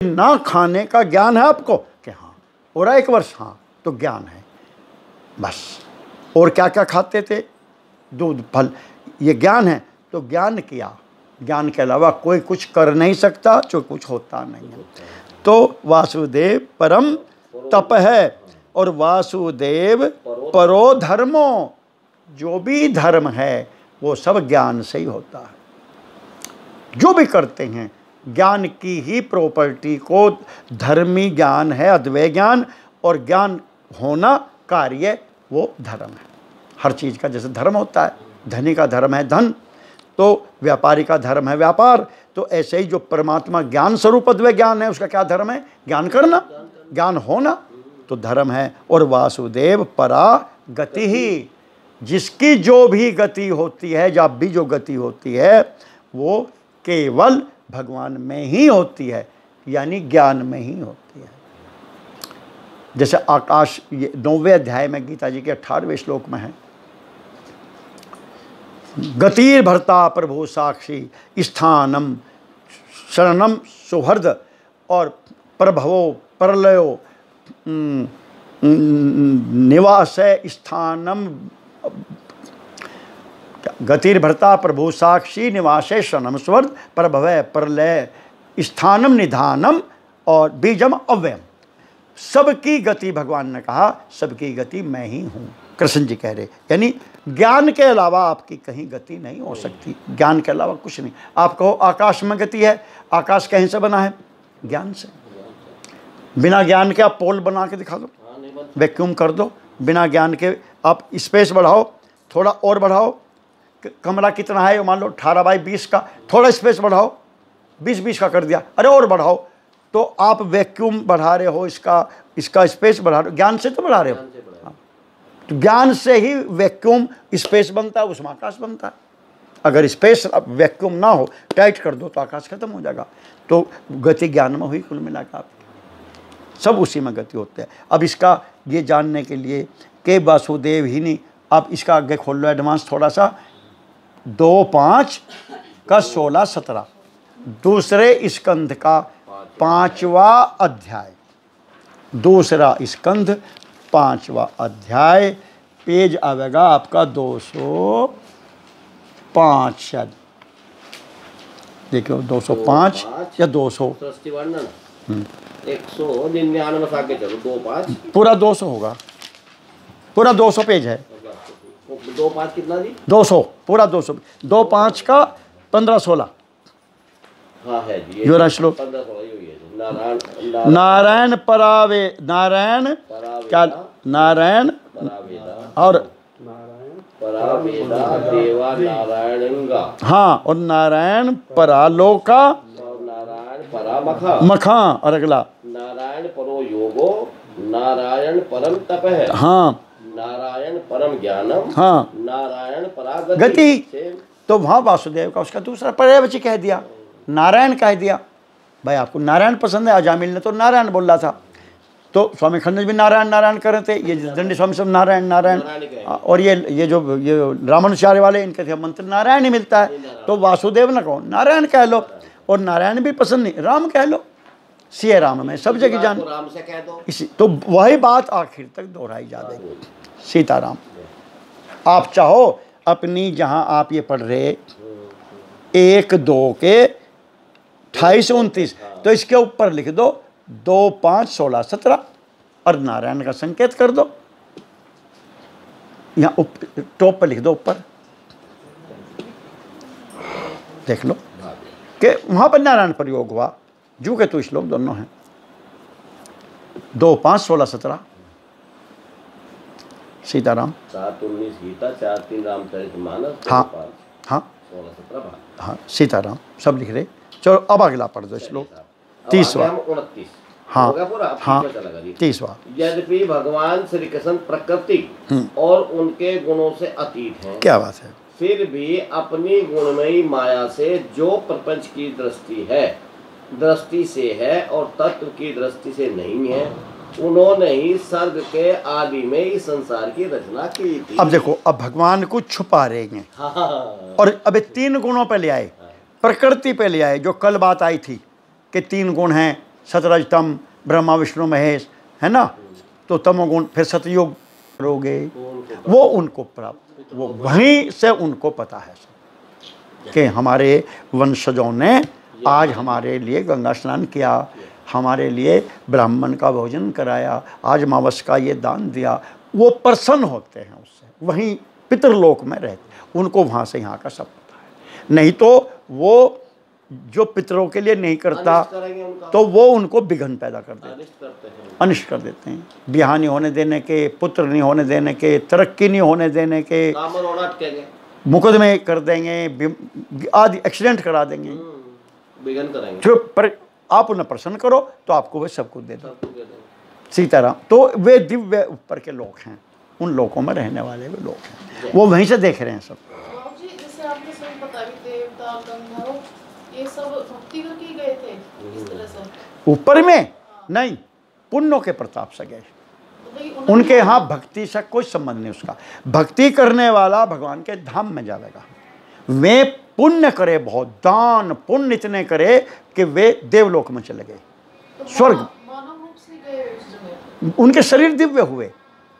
ना खाने का ज्ञान है आपको कि हाँ हो रहा है 1 वर्ष, हाँ तो ज्ञान है बस। और क्या क्या खाते थे, दूध फल, ये ज्ञान है। तो ज्ञान किया, ज्ञान के अलावा कोई कुछ कर नहीं सकता, जो कुछ होता नहीं है। तो वासुदेव परम तप है, और वासुदेव परो धर्मो, जो भी धर्म है वो सब ज्ञान से ही होता है। जो भी करते हैं ज्ञान की ही प्रॉपर्टी को, धर्मी ज्ञान है अद्वैत ज्ञान, और ज्ञान होना कार्य वो धर्म है। हर चीज़ का जैसे धर्म होता है, धनी का धर्म है धन, तो व्यापारी का धर्म है व्यापार, तो ऐसे ही जो परमात्मा ज्ञान स्वरूप अद्वैत ज्ञान है उसका क्या धर्म है, ज्ञान करना, ज्ञान होना तो धर्म है। और वासुदेव परा गति ही, जिसकी जो भी गति होती है, जब भी जो गति होती है वो केवल भगवान में ही होती है, यानी ज्ञान में ही होती है। जैसे आकाश, ये 9वें अध्याय में गीता जी के 18वें श्लोक में है, गतिर भर्ता प्रभु साक्षी स्थानम शरणम सुहृद, और प्रभवो प्रलयो निवास स्थानम, गतिर्भर्ता प्रभु साक्षी निवासे शरणम सुहृद प्रभव प्रलय स्थानम निधानम और बीजम अव्ययम। सबकी गति, भगवान ने कहा सबकी गति मैं ही हूँ, कृष्ण जी कह रहे। यानी ज्ञान के अलावा आपकी कहीं गति नहीं हो सकती, ज्ञान के अलावा कुछ नहीं। आप कहो आकाश में गति है, आकाश कहीं से बना है, ज्ञान से। बिना ज्ञान के आप पोल बना के दिखा दो, वैक्यूम कर दो, बिना ज्ञान के आप स्पेस बढ़ाओ, थोड़ा और बढ़ाओ, कमरा कितना है मान लो 18x20 का, थोड़ा स्पेस बढ़ाओ, 20x20 का कर दिया, अरे और बढ़ाओ, तो आप वैक्यूम बढ़ा रहे हो, इसका स्पेस बढ़ा रहे हो, ज्ञान से तो बढ़ा रहे हो। तो ज्ञान से ही वैक्यूम स्पेस बनता है, उसमें आकाश बनता है। अगर स्पेस वैक्यूम ना हो, टाइट कर दो तो आकाश खत्म हो जाएगा। तो गति ज्ञान में हुई कुल मिलाकर, आपकी सब उसी में गति होते हैं। अब इसका ये जानने के लिए कि वासुदेव ही नहीं, अब इसका आगे खोल लो एडवांस थोड़ा सा, 2-5 का 16-17, दूसरे स्कंध का 5वां अध्याय, दूसरा स्कंध 5वां अध्याय, पेज आवेगा आपका 205 शायद, देखियो 205 या 200, 199 आगे चलो, 25 पूरा 200 होगा, पूरा 200 पेज है। 25 कितना जी? 200, पूरा 200, 2-5 का 15-16, हाँ है जी, जो श्लोक 15-16 ही है। नारायण परावे, नारायण क्या, नारायण और परावेदा देवा नारायणंगा, हाँ, और नारायण परालोका, और नारायण परामखा मखा, और अगला नारायण परो योगो, नारायण परम तप है, हाँ, नारायण परम ज्ञानम, हाँ, नारायण गति। तो वहाँ वासुदेव का उसका दूसरा पर्यायवाची कह दिया, नारायण कह दिया। भाई आपको नारायण पसंद है, अजामिल ने तो नारायण बोल रहा था, तो स्वामी खंडन भी नारायण नारायण कर रहे थे, ये दंडी स्वामी सब नारायण नारायण, और ये जो रामानुचार्य वाले इनके थे मंत्र नारायण ही मिलता है। तो वासुदेव न कहो नारायण कह लो, और नारायण भी पसंद नहीं, राम कह लो, सिया राम में सब जगह जान, राम से कह दो, इसी तो वही बात आखिर तक दोहराई जा रही। सीताराम, आप चाहो अपनी जहाँ आप ये पढ़ रहे 1-2 के 28-29, तो इसके ऊपर लिख दो 2-5-16-17 और नारायण का संकेत कर दो, यहाँ टॉप पर लिख दो ऊपर, देख लो कि वहां पर नारायण प्रयोग हुआ, जू के तू श्लोक दोनों हैं, 2-5-16-17 सीताराम, 7-19 गीता, 4-3 रामचरितमानस, हाँ हाँ 16-17 हाँ सीताराम सब लिख रहे। चलो अब अगला पढ़ दो श्लोक 30वां, 29, हाँ हाँ 30वां। यद्यपि भगवान श्री कृष्ण प्रकृति और उनके गुणों से अतीत हैं, क्या बात है, फिर भी अपनी गुणमयी माया से जो प्रपंच की दृष्टि से है और तत्व की दृष्टि से नहीं है, उन्होंने ही सर्ग के आदि में इस संसार की रचना की थी। अब देखो, अब भगवान को छुपा रहे हैं, और अब 3 गुणों पे ले आए, प्रकृति पे ले आए, जो कल बात आई थी कि 3 गुण हैं, सतरजतम ब्रह्मा विष्णु महेश, है ना। तो तमोगुण, फिर सतयुग करोगे, वो उनको प्राप्त, वो वहीं से उनको पता है कि हमारे वंशजों ने आज हमारे लिए गंगा स्नान किया, हमारे लिए ब्राह्मण का भोजन कराया, आज मावस का ये दान दिया। वो प्रसन्न होते हैं उससे, वहीं पितृलोक में रहते, उनको वहाँ से यहाँ का सब पता है। नहीं तो वो जो पितरों के लिए नहीं करता तो वो उनको विघ्न पैदा कर देते हैं, अनिष्ट कर देते हैं। ब्याह नहीं होने देने के, पुत्र नहीं होने देने के, तरक्की नहीं होने देने के, मुकदमे कर देंगे, आदि एक्सीडेंट करा देंगे, विघ्न करेंगे। जो पर आप उन्हें प्रसन्न करो तो आपको वे सब कुछ दे दो। सीताराम तो वे दिव्य ऊपर के लोग हैं, उन लोगों में रहने वाले वे लोग हैं, वो वहीं से देख रहे हैं सब। जैसे आपने सब बता भी देवता गंधर्व ये सब भक्ति करके गए थे इस तरह से ऊपर में नहीं, पुण्यों के प्रताप से गए, उनके यहाँ भक्ति से कोई संबंध नहीं उसका। भक्ति करने वाला भगवान के धाम में जाएगा। वे पुण्य करे, बहुत दान पुण्य इतने करे कि वे देवलोक में चले गए, स्वर्ग। मानव रूप से गए उस जगह, उनके शरीर दिव्य हुए।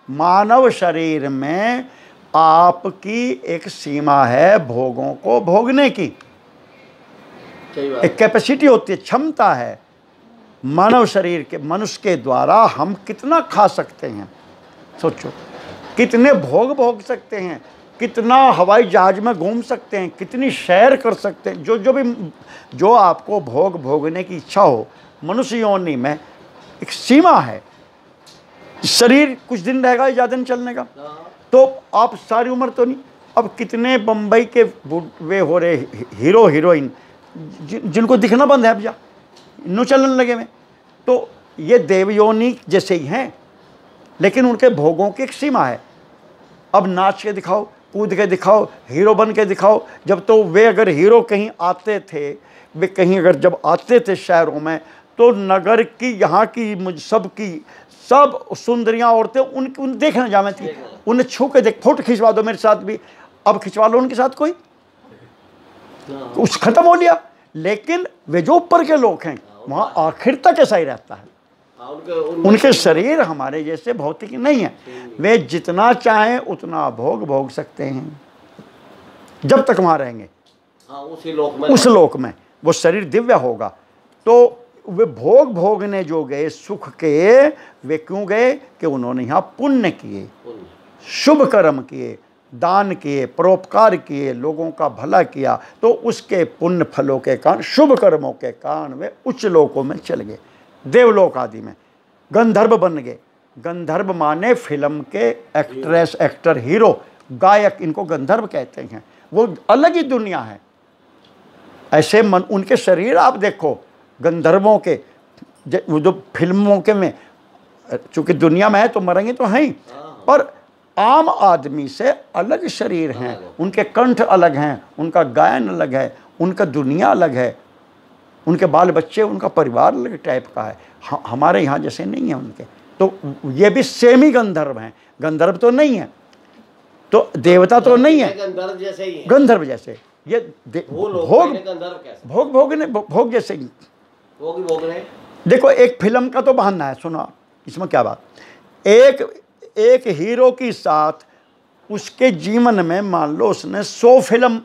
मानव शरीर में आपकी एक सीमा है भोगों को भोगने की, एक कैपेसिटी होती है, क्षमता है। मानव शरीर के, मनुष्य के द्वारा हम कितना खा सकते हैं, सोचो, कितने भोग भोग सकते हैं, कितना हवाई जहाज में घूम सकते हैं, कितनी सैर कर सकते हैं। जो आपको भोग भोगने की इच्छा हो, मनुष्य योनि में एक सीमा है। शरीर कुछ दिन रहेगा, ज़्यादा दिन चलने का, तो आप सारी उम्र तो नहीं। अब कितने बम्बई के वे हो रहे हीरो हीरोइन जिनको दिखना बंद है अब, जा नो चलने लगे में, तो ये देवयोनि जैसे ही हैं, लेकिन उनके भोगों की एक सीमा है। अब नाच के दिखाओ, कूद के दिखाओ, हीरो बन के दिखाओ। जब तो वे अगर हीरो कहीं आते थे, वे कहीं अगर जब आते थे शहरों में, तो नगर की, यहाँ की, सब सुंदरियाँ औरतें उन देखने जामे थी, उन्हें छू के देख, फोटो खिंचवा दो मेरे साथ भी, अब खिंचवा लो उनके साथ कोई, उस खत्म हो लिया। लेकिन वे जो ऊपर के लोग हैं वहाँ आखिर तक ऐसा ही रहता है। उनके शरीर हमारे जैसे भौतिक नहीं है, वे जितना चाहें उतना भोग भोग सकते हैं जब तक वहाँ रहेंगे। उस लोक में वो शरीर दिव्य होगा। तो वे भोग भोगने जो गए सुख के, वे क्यों गए कि उन्होंने यहाँ पुण्य किए, शुभ कर्म किए, दान किए, परोपकार किए, लोगों का भला किया, तो उसके पुण्य फलों के कारण, शुभ कर्मों के कारण वे उच्च लोकों में चल गए, देवलोक आदि में गंधर्व बन गए। गंधर्व माने फिल्म के एक्ट्रेस, एक्टर, हीरो, गायक, इनको गंधर्व कहते हैं। वो अलग ही दुनिया है। ऐसे मन, उनके शरीर आप देखो गंधर्वों के, जो फिल्मों के में, चूंकि दुनिया में है तो मरेंगे तो हैं ही, पर आम आदमी से अलग शरीर हैं, उनके कंठ अलग हैं, उनका गायन अलग है, उनका दुनिया अलग है, उनके बाल बच्चे, उनका परिवार अलग टाइप का है। हमारे यहाँ जैसे नहीं है उनके। तो ये भी सेमी गंधर्व हैं, गंधर्व तो नहीं है, तो देवता तो नहीं है, गंधर्व जैसे ही है। गंधर्व जैसे ये भोग जैसे ही भोग रहे। देखो एक फिल्म का तो बहाना है, सुनो आप, इसमें क्या बात, एक हीरो के साथ उसके जीवन में मान लो उसने 100 फिल्म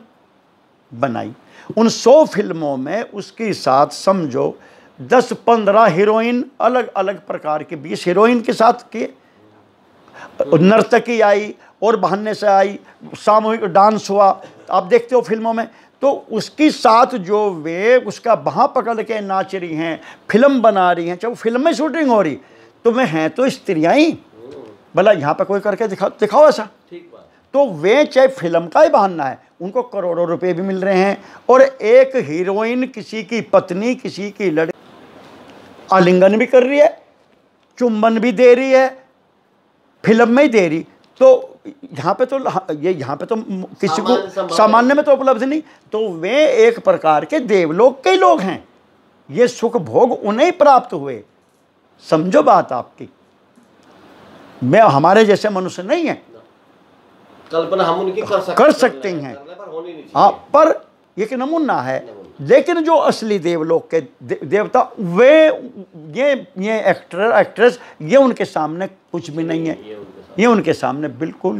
बनाई, उन 100 फिल्मों में उसके साथ समझो 10-15 हीरोइन अलग अलग प्रकार के, 20 हीरोइन के साथ के नर्तकी आई और बहाने से आई, सामूहिक डांस हुआ, आप देखते हो फिल्मों में। तो उसके साथ जो वे उसका बाँह पकड़ के नाच रही हैं, फिल्म बना रही हैं, चाहे वो फिल्म में शूटिंग हो रही, तो वे हैं तो स्त्रियाँ ही, भला यहाँ पर कोई करके दिखाओ ऐसा। तो वे चाहे फिल्म का ही बहाना है, उनको करोड़ों रुपए भी मिल रहे हैं। और एक हीरोइन किसी की पत्नी, किसी की लड़की आलिंगन भी कर रही है, चुंबन भी दे रही है, फिल्म में ही दे रही। तो यहाँ पे तो यहाँ पे तो किसी को सामान्य में तो उपलब्ध नहीं। तो वे एक प्रकार के देवलोक के लोग हैं, ये सुख भोग उन्हें ही प्राप्त हुए। समझो बात आपकी, मैं हमारे जैसे मनुष्य नहीं है, कल्पना हम उनकी कर सकते हैं। हाँ, पर ये कि नमूना है, लेकिन जो असली देवलोक के देवता वे ये एक्टर एक्ट्रेस ये उनके सामने कुछ भी नहीं है, ये उनके सामने बिल्कुल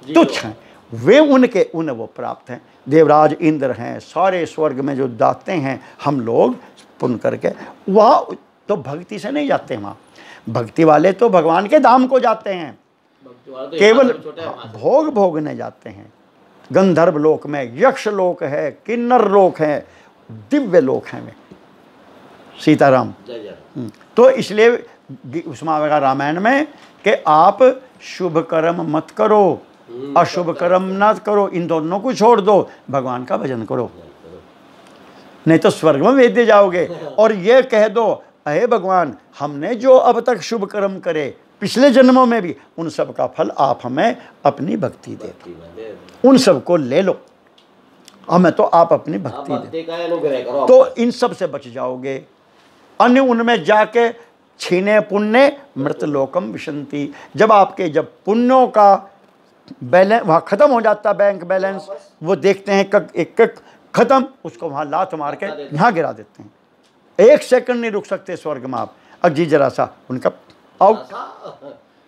तुच्छ हैं। वे उन्हें वो प्राप्त हैं। देवराज इंद्र हैं, सारे स्वर्ग में जो जाते हैं हम लोग पुण्य करके, वहाँ तो भक्ति से नहीं जाते, वहाँ भक्ति वाले तो भगवान के धाम को जाते हैं, केवल भोग भोगने जाते हैं। गंधर्व लोक में, यक्ष लोक है, किन्नर लोक है, दिव्य लोक हैं वे। सीताराम। तो इसलिए उसमें आएगा रामायण में कि आप शुभ कर्म मत करो, अशुभ कर्म ना करो, इन दोनों को छोड़ दो, भगवान का भजन करो, नहीं तो स्वर्ग में भेज दिए जाओगे। और ये कह दो, अहे भगवान, हमने जो अब तक शुभ कर्म करे पिछले जन्मों में भी, उन सब का फल आप हमें अपनी भक्ति दे दो, उन सब को ले लो, हमें तो आप अपनी भक्ति दे, तो इन सब से बच जाओगे। अन्य उनमें जाके छीने पुण्य मृत लोकम विशंति, जब पुण्यों का बैलेंस वहाँ ख़त्म हो जाता, बैंक बैलेंस, वो देखते हैं एक ख़त्म, उसको वहाँ लात मार के यहाँ गिरा देते हैं। 1 सेकंड नहीं रुक सकते स्वर्ग में आप। अब जी जरा सा उनका आउट,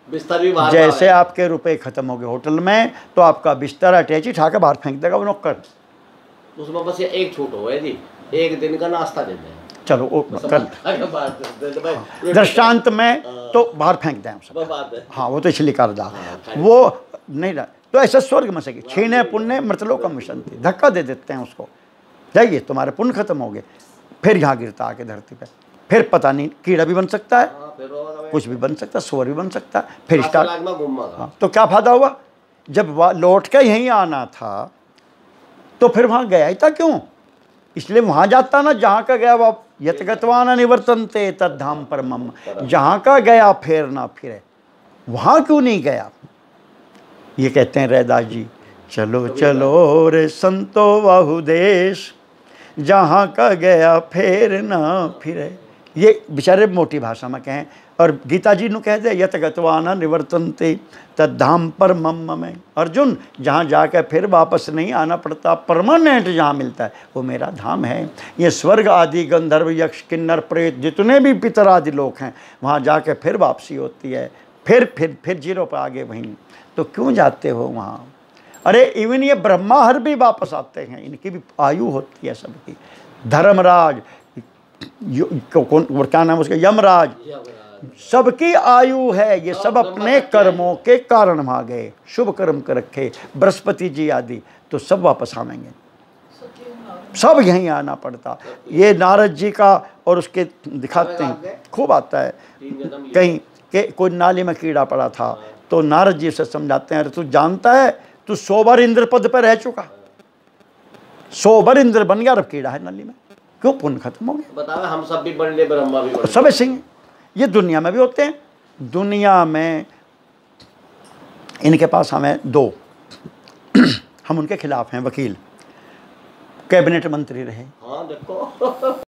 बिस्तर भी बाहर, जैसे आपके रुपए ख़त्म हो गए होटल में, तो आपका बिस्तर अटैची उठा के बाहर फेंक देगा वो नौकर। उसमें बस ये एक छूट हो जी, 1 दिन का नाश्ता दे दें, चलो वो कल दृष्टांत में तो बाहर फेंक दें सब। हाँ वो तो इसलिए कर दा, वो नहीं रहा। तो ऐसा स्वर्ग में से छीने पुण्य मृतलोकम विशंति, धक्का दे देते हैं उसको, जाइए तुम्हारे पुण्य खत्म हो गए। फिर यहाँ गिरता आके धरती पे, फिर पता नहीं कीड़ा भी बन सकता है, कुछ भी बन सकता है, सुअर भी बन सकता है, फिर स्टार्ट। हाँ, तो क्या फायदा हुआ? जब लौट के यहीं आना था तो फिर वहाँ गया ही था क्यों? इसलिए वहाँ जाता ना जहाँ का गया वो, यत गत्वा न निवर्तन्ते तद्धाम परमम, जहाँ का गया फिर ना फिरे, वहाँ क्यों नहीं गया? ये कहते हैं रैदास जी, चलो चलो रे संतो बहुदेश, जहाँ का गया फिर ना फिरे। ये बेचारे मोटी भाषा में कहें, और गीता जी ने कह दे यत गत्वा न निवर्तन्ते तद्धाम परमम में। अर्जुन, जहाँ जाकर फिर वापस नहीं आना पड़ता, परमानेंट जहाँ मिलता है वो मेरा धाम है। ये स्वर्ग आदि गंधर्व यक्ष किन्नर प्रेत जितने भी पितर आदि लोग हैं, वहाँ जाकर फिर वापसी होती है, फिर जीरो पर आगे वहीं। तो क्यों जाते हो वहाँ? अरे इवन ये ब्रह्माहर भी वापस आते हैं, इनकी भी आयु होती है सबकी। धर्मराज, कौन क्या नाम उसका, यमराज, सबकी आयु है। ये सब अपने कर्मों के कारण वहाँ गए, शुभ कर्म कर रखे, बृहस्पति जी आदि, तो सब वापस आवेंगे, सब यहीं आना पड़ता। ये नारद जी का और उसके दिखाते हैं, खूब आता है कहीं कि कोई नाली में कीड़ा पड़ा था, तो नारद जी से समझाते हैं, अरे तू जानता है तू 100 बार इंद्र पद पर रह चुका, 100 बार इंद्र बन गया, अब कीड़ा है नाली में, क्यों? पुण्य खत्म हो गया। बताओ हम सब भी बन ले, ब्रह्मा भी बन, सब ऐसे ही। ये दुनिया में भी होते हैं। दुनिया में इनके पास हमें 2 हम उनके खिलाफ हैं, वकील, कैबिनेट मंत्री रहे। हाँ देखो